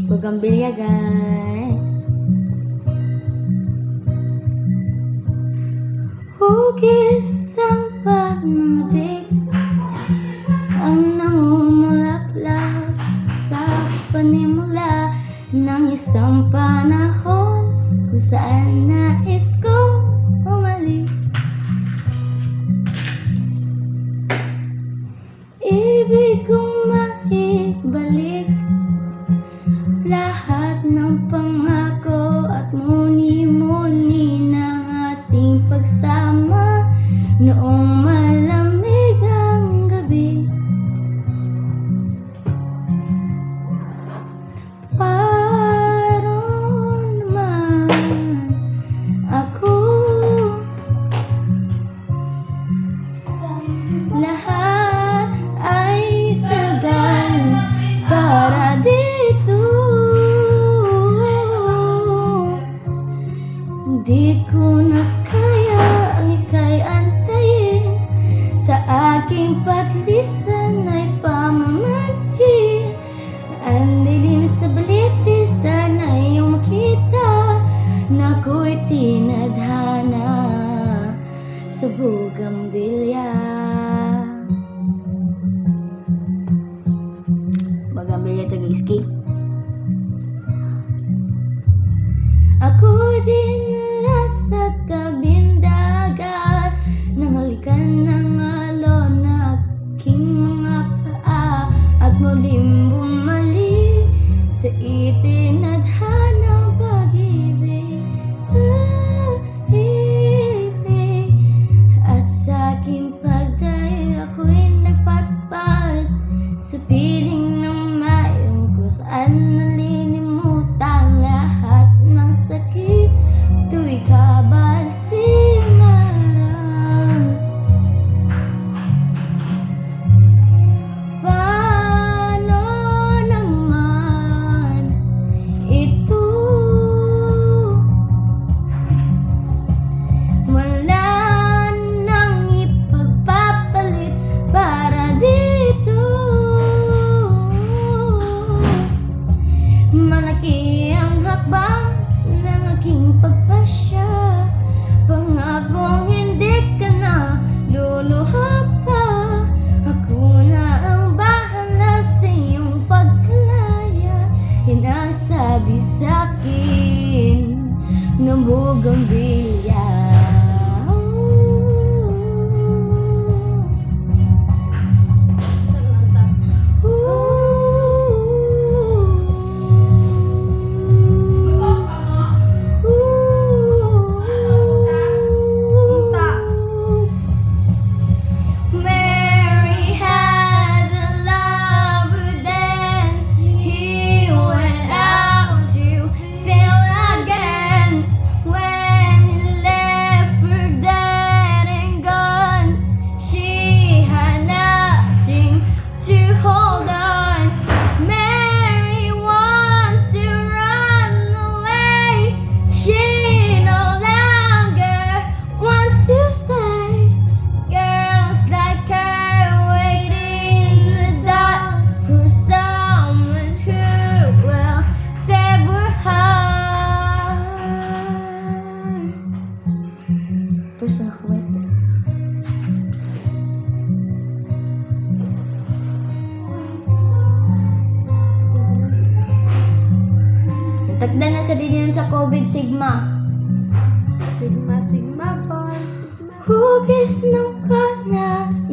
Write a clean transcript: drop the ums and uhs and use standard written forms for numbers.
Bugambilya, guys. Hugis ang pagnanabig, ang namumulaklak sa panimula ng isang panahon kung saan nais kong umalis. Ibig kong maibalik lahat ng pangako at muni-muni ng ating pagsama noong malamig ang gabi. Parang naman ako lahat ay sagal para dito. Di ko na kaya ang ika'y antayin, sa aking patlisan ay pamamanhin. Ang dilim sa baliti, sana iyong makita na ako'y tinadhana sa bugambilya. Bugambilya ito, guys. Ako din sa tabing dagat, nanghalikan ng alon na aking mga paa, at muling bumalik sa itinadhanang pag-ibig. At sa aking pagdaig, ako'y nagpatpad sa piling ng mayong kung saan nalilimutan lahat ng sakit tuwing kabalsin araw. Paano naman ito? Wala nang ipagpapalit para dito. Malaki ang hakbang ng aking pagpasya, pangakong hindi ka na luluha pa. Ako na ang bahala sa iyong pagkalaya, yan ang sabi sa'kin ng bugambilya. Tagda na sa din sa COVID, Sigma. Sigma, Sigma, boy, Sigma. Hugis ng panahon